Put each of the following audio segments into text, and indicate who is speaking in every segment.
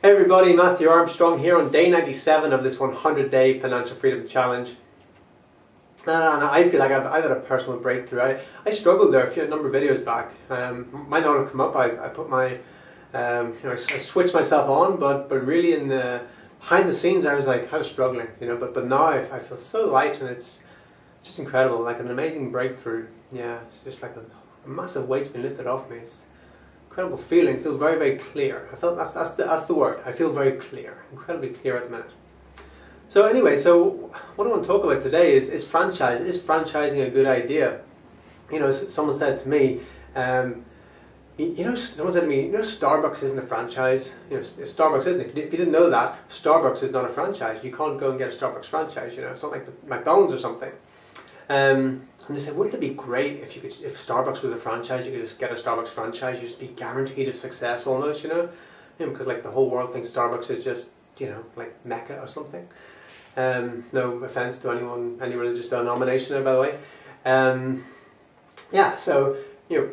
Speaker 1: Hey everybody, Matthew Armstrong here on day 97 of this 100-day financial freedom challenge. And I feel like I've had a personal breakthrough. I struggled there a number of videos back. Might not have come up. I put my, I switched myself on, but really in the behind the scenes I was struggling, But now I feel so light, and it's just incredible, like an amazing breakthrough. Yeah, it's just like a massive weight's been lifted off me. It's incredible feeling. I feel very, very clear. I felt that's the word. I feel very clear, incredibly clear at the minute. So anyway, so what I want to talk about today is franchise. Is franchising a good idea? Someone said to me, someone said to me, Starbucks isn't a franchise. Starbucks isn't. If you didn't know that, Starbucks is not a franchise. You can't go and get a Starbucks franchise. It's not like the McDonald's or something. And they said, wouldn't it be great if Starbucks was a franchise? You could just get a Starbucks franchise. You'd just be guaranteed of success almost, because like the whole world thinks Starbucks is just, like Mecca or something. No offense to any religious denomination there, by the way. Yeah, so, and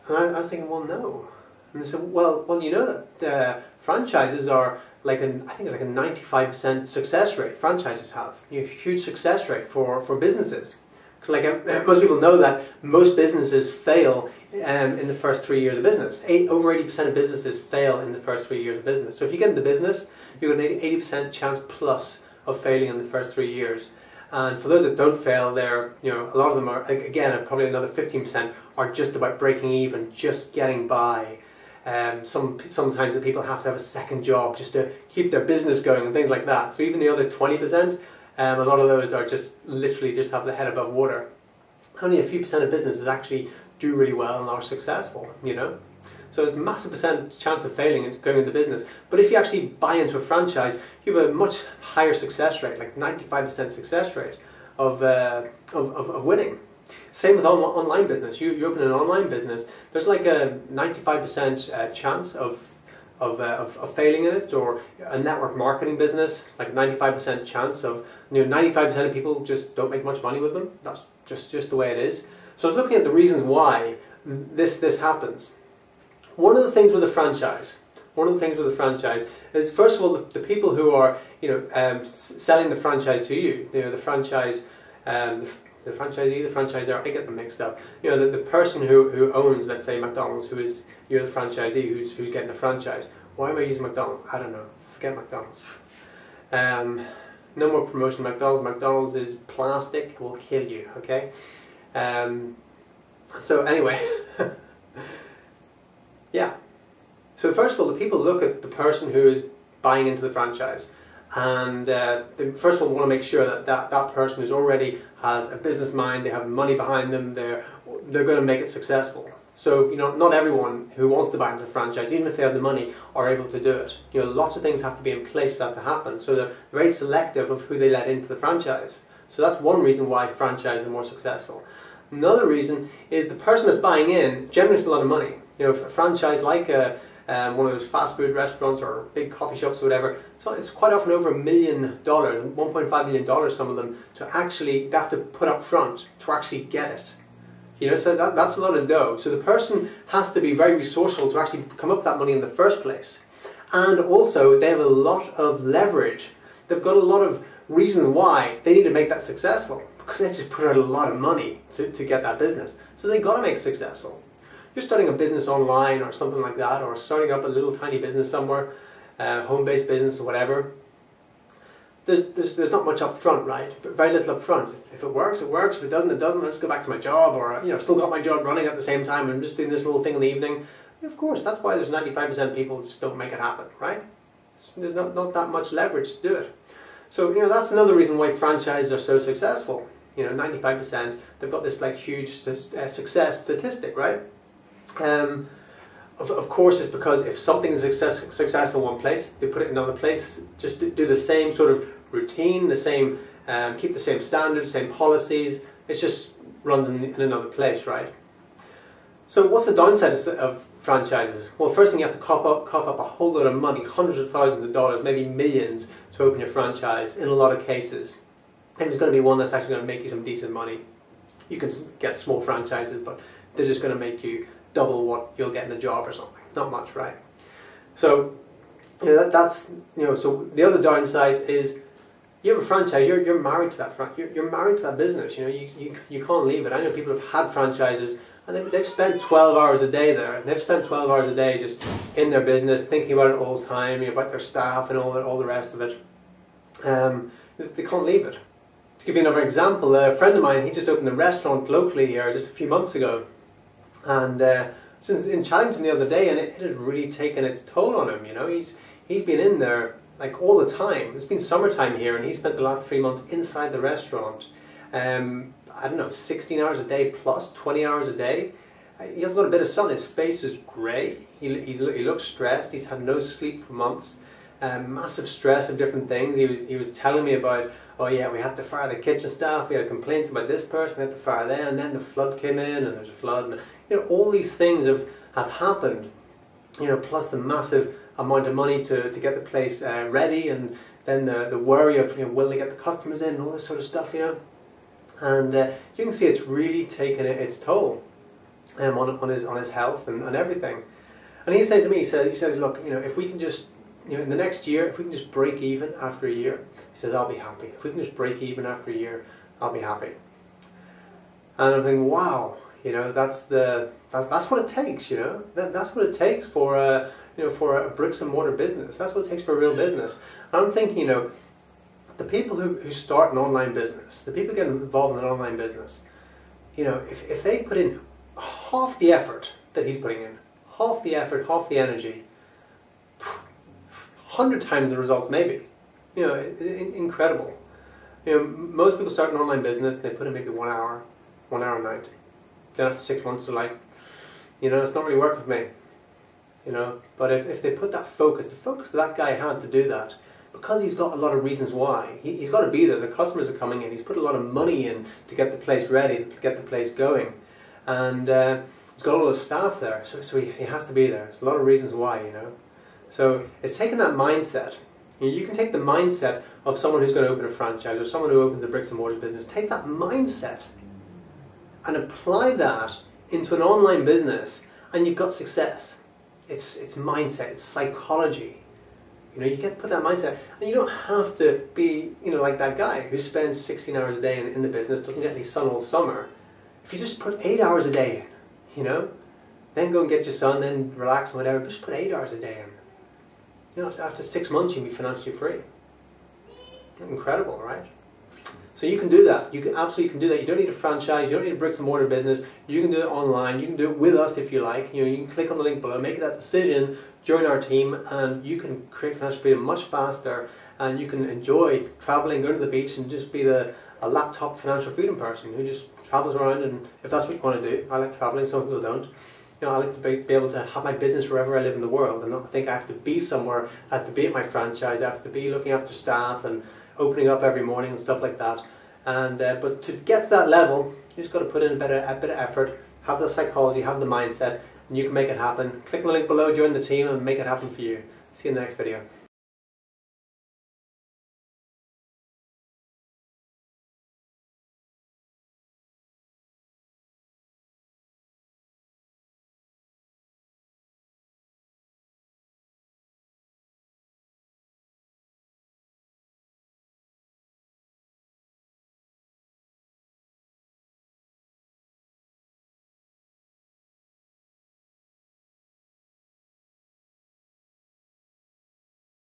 Speaker 1: I was thinking, well, no. And they said, well, that franchises are I think it's like a 95% success rate. Franchises have huge success rate for businesses. Because most people know that most businesses fail in the first 3 years of business. Over 80% of businesses fail in the first 3 years of business. So if you get into business, you've got an 80% chance plus of failing in the first 3 years. And for those that don't fail, a lot of them are, again, probably another 15% are just about breaking even, just getting by. Sometimes the people have to have a second job just to keep their business going and things like that. So even the other 20%, a lot of those are just literally just have the head above water. Only a few percent of businesses actually do really well and are successful, So there's a massive percent chance of failing and going into business. But if you actually buy into a franchise, you have a much higher success rate, like 95% success rate of winning. Same with online business. You open an online business, there's like a 95% chance of failing in it, or a network marketing business, like 95% chance of, 95% of people just don't make much money with them. That's just the way it is. So I was looking at the reasons why this happens. One of the things with a franchise is, first of all, the people who are, selling the franchise to you, the franchise, the franchisee, the franchisor, I get them mixed up. The person who owns, let's say, McDonald's, you're the franchisee who's getting the franchise. Why am I using McDonald's? I don't know. Forget McDonald's. No more promotion of McDonald's. McDonald's is plastic. It will kill you, okay? So anyway, yeah. So first of all, the people look at the person who is buying into the franchise. And they first of all want to make sure that person who's already has a business mind, they have money behind them, they're going to make it successful. So not everyone who wants to buy into a franchise, even if they have the money, are able to do it. Lots of things have to be in place for that to happen. So they're very selective of who they let into the franchise. So that's one reason why franchises are more successful. Another reason is the person that's buying in generates a lot of money. A franchise like one of those fast food restaurants or big coffee shops or whatever, so it's quite often over $1 million, $1.5 million, some of them, to actually, they have to put up front to actually get it. So that's a lot of dough. So the person has to be very resourceful to actually come up with that money in the first place. And also, they have a lot of leverage. They've got a lot of reasons why they need to make that successful, because they've just put out a lot of money to get that business. So they've got to make it successful. You're starting a business online or something like that, or starting up a little tiny business somewhere, home-based business or whatever. There's not much up front, right? Very little up front. If it works, it works. If it doesn't, it doesn't. I'll just go back to my job, or I've still got my job running at the same time, and I'm just doing this little thing in the evening. Of course, that's why there's 95% of people who just don't make it happen, right? There's not that much leverage to do it. So that's another reason why franchises are so successful. 95%. They've got this huge success statistic, right? Of course, it's because if something is successful in one place, they put it in another place, just do the same sort of routine, the same, keep the same standards, same policies. It just runs in another place, right? So what's the downside of franchises? Well, first thing, you have to cough up a whole lot of money, hundreds of thousands of dollars, maybe millions, to open your franchise in a lot of cases. And it's going to be one that's actually going to make you some decent money. You can get small franchises, but they're just going to make you double what you'll get in a job or something. Not much, right? So that's, so the other downside is you have a franchise, you're married to that you're married to that business, you can't leave it. I know people have had franchises and they've spent 12 hours a day there. They've spent 12 hours a day just in their business, thinking about it all the time, about their staff and all the rest of it. They can't leave it. To give you another example, a friend of mine, he just opened a restaurant locally here just a few months ago. And since in chatting to him the other day, and it had really taken its toll on him, he's been in there like all the time. It's been summertime here and he spent the last 3 months inside the restaurant. I don't know, 16 hours a day plus, 20 hours a day. He hasn't got a bit of sun, his face is grey, he looks stressed, he's had no sleep for months, massive stress of different things. He was telling me about, oh yeah, we had to fire the kitchen staff, we had complaints about this person, we had to fire them, and then the flood came in and there's a flood, and all these things have happened, plus the massive amount of money to get the place ready, and then the worry of will they get the customers in and all this sort of stuff, and you can see it's really taken its toll on his health and everything. And he said to me, he said, look, if we can just, in the next year, if we can just break even after a year, he says, I'll be happy. If we can just break even after a year, I'll be happy. And I'm thinking, wow, that's what it takes, that's what it takes for a bricks and mortar business. That's what it takes for a real business. And I'm thinking, the people who start an online business, the people who get involved in an online business, if they put in half the effort that he's putting in, half the effort, half the energy, 100 times the results maybe. Incredible. Most people start an online business, they put in maybe 1 hour a night. Then after 6 months they're like, it's not really working for me. But if they put that focus, the focus that guy had to do that, because he's got a lot of reasons why. He's got to be there, the customers are coming in, he's put a lot of money in to get the place ready, to get the place going. And he's got all his staff there, so he has to be there. There's a lot of reasons why, So it's taking that mindset. You can take the mindset of someone who's going to open a franchise or someone who opens a bricks and mortar business, take that mindset and apply that into an online business and you've got success. It's mindset, it's psychology. You get to put that mindset, and you don't have to be, like that guy who spends 16 hours a day in the business, doesn't get any sun all summer. If you just put 8 hours a day in, then go and get your sun, then relax and whatever, but just put 8 hours a day in. After 6 months you'll be financially free. Incredible, right? So you can do that. You can absolutely do that. You don't need a franchise. You don't need a bricks and mortar business. You can do it online. You can do it with us if you like. You can click on the link below, make that decision, join our team, and you can create financial freedom much faster. And you can enjoy traveling, going to the beach, and just be a laptop financial freedom person who just travels around. And if that's what you want to do, I like traveling. Some people don't. I like to be able to have my business wherever I live in the world, and not think I have to be somewhere. I have to be at my franchise. I have to be looking after staff and opening up every morning and stuff like that. And but to get to that level, you just got to put in a bit of effort, have the psychology, have the mindset, and you can make it happen. Click on the link below, join the team, and make it happen for you. See you in the next video.